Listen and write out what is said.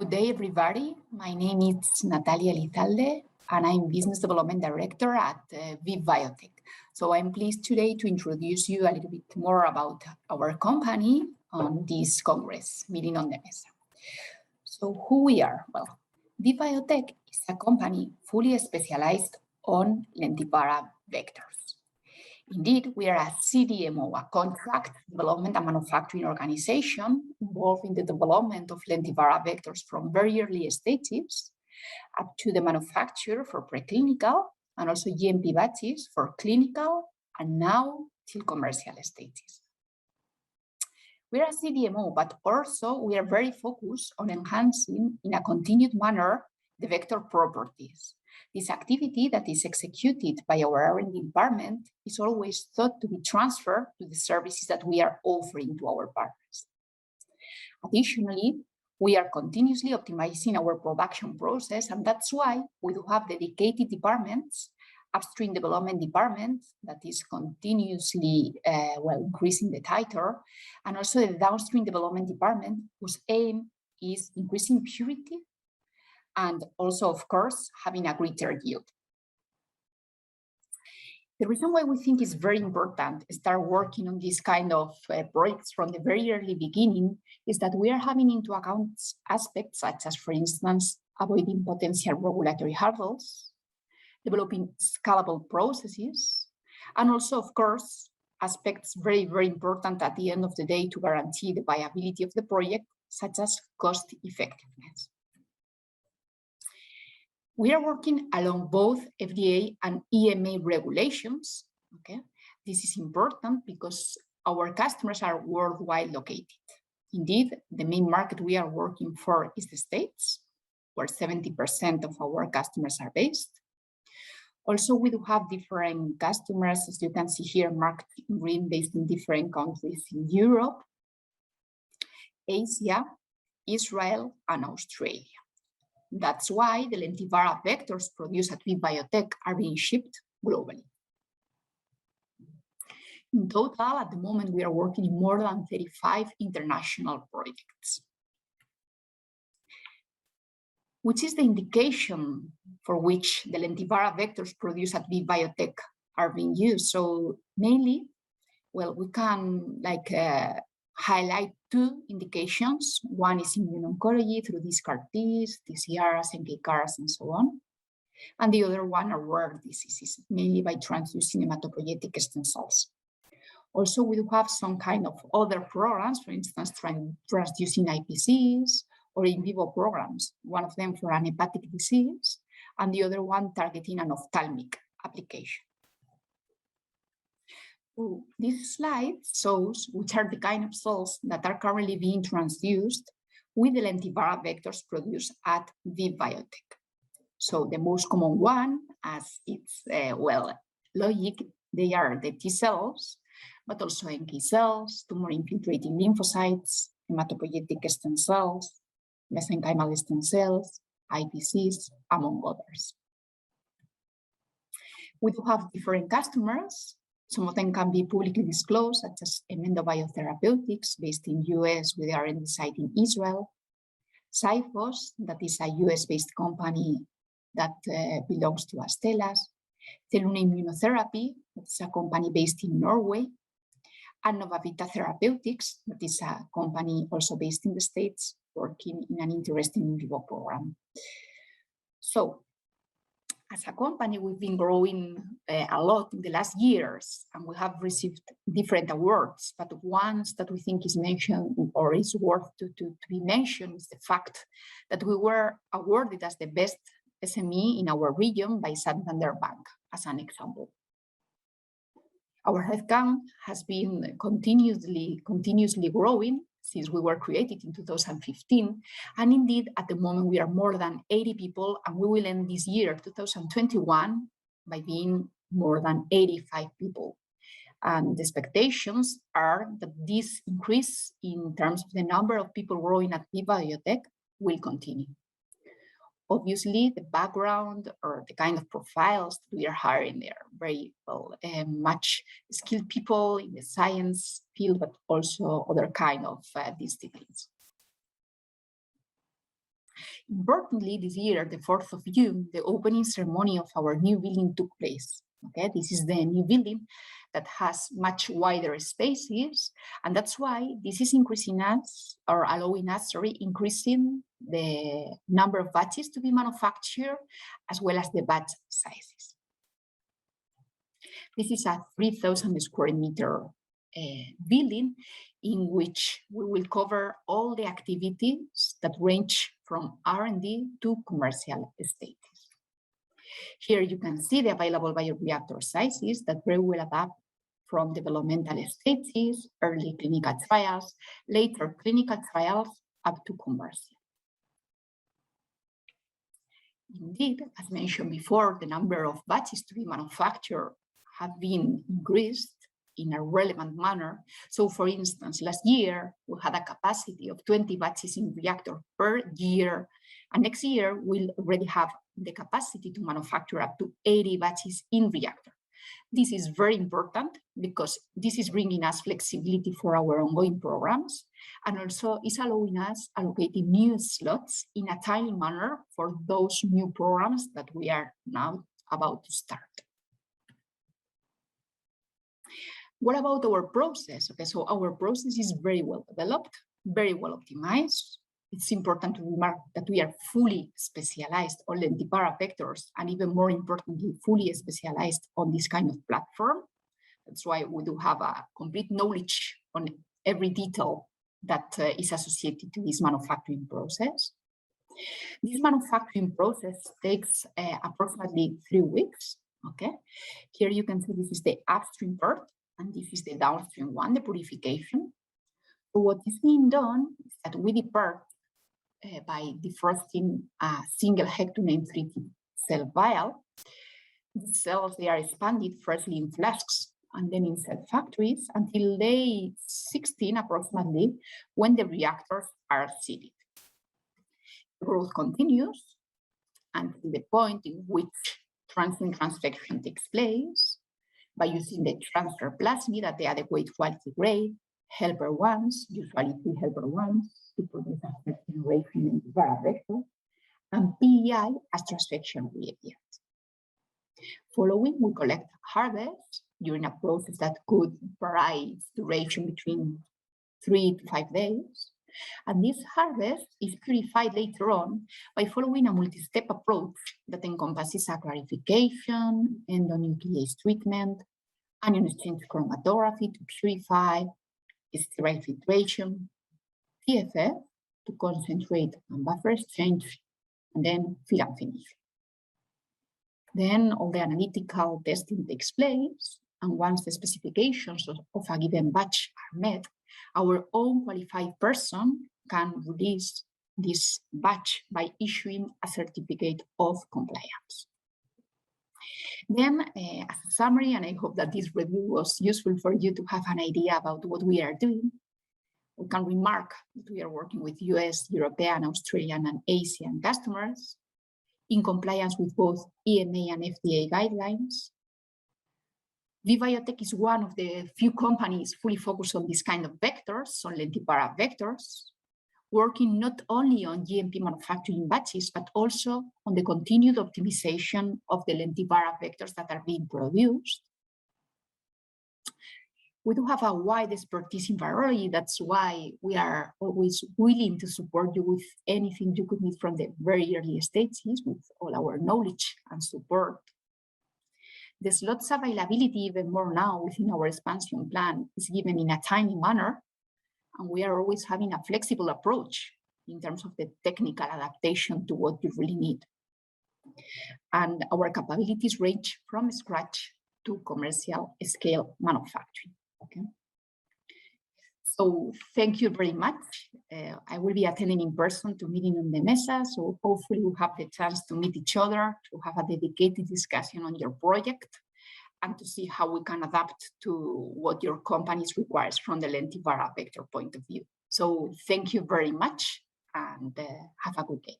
Good day, everybody. My name is Natalia Elizalde, and I'm Business Development Director at VIVEbiotech. So I'm pleased today to introduce you a little bit more about our company on this Congress, Meeting on the Mesa. So who we are? Well, VIVEbiotech is a company fully specialized on lentiviral vectors. Indeed, we are a CDMO, a contract development and manufacturing organization involved in the development of lentiviral vectors from very early stages up to the manufacture for preclinical and also GMP batches for clinical and now till commercial stages. We are a CDMO, but also we are very focused on enhancing in a continued manner the vector properties. This activity that is executed by our R&D department is always thought to be transferred to the services that we are offering to our partners. Additionally, we are continuously optimizing our production process, and that's why we do have dedicated departments, upstream development department that is continuously increasing the title, and also the downstream development department whose aim is increasing purity and also, of course, having a greater yield. The reason why we think it's very important to start working on this kind of projects from the very early beginning is that we are having into account aspects such as, for instance, avoiding potential regulatory hurdles, developing scalable processes, and also, of course, aspects very, very important at the end of the day to guarantee the viability of the project, such as cost effectiveness. We are working along both FDA and EMA regulations. Okay, this is important because our customers are worldwide located. Indeed, the main market we are working for is the States, where 70% of our customers are based. Also, we do have different customers, as you can see here, marked in green, based in different countries in Europe, Asia, Israel, and Australia. That's why the lentiviral vectors produced at VIVEbiotech are being shipped globally. In total, at the moment, we are working in more than 35 international projects. Which is the indication for which the lentiviral vectors produced at VIVEbiotech are being used? So mainly, well, we can highlight two indications. One is immuno-oncology through these CAR-Ts, TCRs, NK CARs, and so on. And the other one are rare diseases, mainly by transducing hematopoietic stem cells. Also, we do have some kind of other programs, for instance, transducing iPSCs or in vivo programs, one of them for an hepatic disease, and the other one targeting an ophthalmic application. This slide shows which are the kind of cells that are currently being transduced with the lentiviral vectors produced at VIVEbiotech. So the most common one, as it's logic, they are the T cells, but also NK cells, tumor-infiltrating lymphocytes, hematopoietic stem cells, mesenchymal stem cells, iPSCs, among others. We do have different customers. Some of them can be publicly disclosed, such as VIVEbiotech, based in US with their R&D site in Israel. Cyphos, that is a US-based company that belongs to Astellas. Theluna Immunotherapy, that's a company based in Norway. And Novavita Therapeutics, that is a company also based in the States, working in an interesting in vivo program. So, as a company, we've been growing a lot in the last years, and we have received different awards. But ones that we think is mentioned or is worth to be mentioned is the fact that we were awarded as the best SME in our region by Santander Bank, as an example. Our headcount has been continuously growing since we were created in 2015. And indeed, at the moment, we are more than 80 people, and we will end this year, 2021, by being more than 85 people. And the expectations are that this increase in terms of the number of people growing at VIVEbiotech will continue. Obviously, the background or the kind of profiles we are hiring, they are very much skilled people in the science field, but also other kind of disciplines. Importantly, this year, the 4th of June, the opening ceremony of our new building took place. Okay, this is the new building that has much wider spaces, and that's why this is increasing us, or allowing us, increasing the number of batches to be manufactured, as well as the batch sizes. This is a 3,000 square meter building in which we will cover all the activities that range from R&D to commercial stages. Here you can see the available bioreactor sizes that very well adapt from developmental stages, early clinical trials, later clinical trials, up to commercial. Indeed, as mentioned before, the number of batches to be manufactured have been increased in a relevant manner. So for instance, last year, we had a capacity of 20 batches in reactor per year. And next year, we'll already have the capacity to manufacture up to 80 batches in reactor. This is very important because this is bringing us flexibility for our ongoing programs, and also is allowing us allocating new slots in a timely manner for those new programs that we are now about to start. What about our process? Okay, so our process is very well developed, very well optimized. It's important to remark that we are fully specialized on lentiviral vectors, and even more importantly, fully specialized on this kind of platform. That's why we do have a complete knowledge on every detail that is associated to this manufacturing process. This manufacturing process takes approximately 3 weeks. Okay, here you can see this is the upstream part, and this is the downstream one, the purification. So what is being done is that we depart by defrosting a single hectoname treated cell vial. The cells, they are expanded firstly in flasks and then in cell factories until day 16 approximately, when the reactors are sealed. The growth continues until the point in which transient transfection takes place by using the transfer plasmid at the adequate quality grade, helper ones, usually 3 helper ones, to produce a first generation lentiviral vector, and PEI as transfection reagent. Following, we collect harvest during a process that could vary its duration between 3 to 5 days. And this harvest is purified later on by following a multi-step approach that encompasses a clarification, endonuclease treatment, anion exchange chromatography to purify, sterile filtration, TFF to concentrate and buffer exchange, and then fill and finish. Then all the analytical testing takes place, and once the specifications of a given batch are met, our own qualified person can release this batch by issuing a certificate of compliance. Then, as a summary, and I hope that this review was useful for you to have an idea about what we are doing, we can remark that we are working with US, European, Australian, and Asian customers in compliance with both EMA and FDA guidelines. VIVEbiotech is one of the few companies fully focused on this kind of vectors, on lentiviral vectors, working not only on GMP manufacturing batches, but also on the continued optimization of the lentiviral vectors that are being produced. We do have a wide expertise in virology. That's why we are always willing to support you with anything you could need from the very early stages with all our knowledge and support. The slots availability, even more now within our expansion plan, is given in a timely manner, and we are always having a flexible approach in terms of the technical adaptation to what you really need. And our capabilities range from scratch to commercial scale manufacturing. Okay. So thank you very much. I will be attending in person to meeting on the mesa, so hopefully we'll have the chance to meet each other, to have a dedicated discussion on your project, and to see how we can adapt to what your company requires from the lentiviral vector point of view. So thank you very much, and have a good day.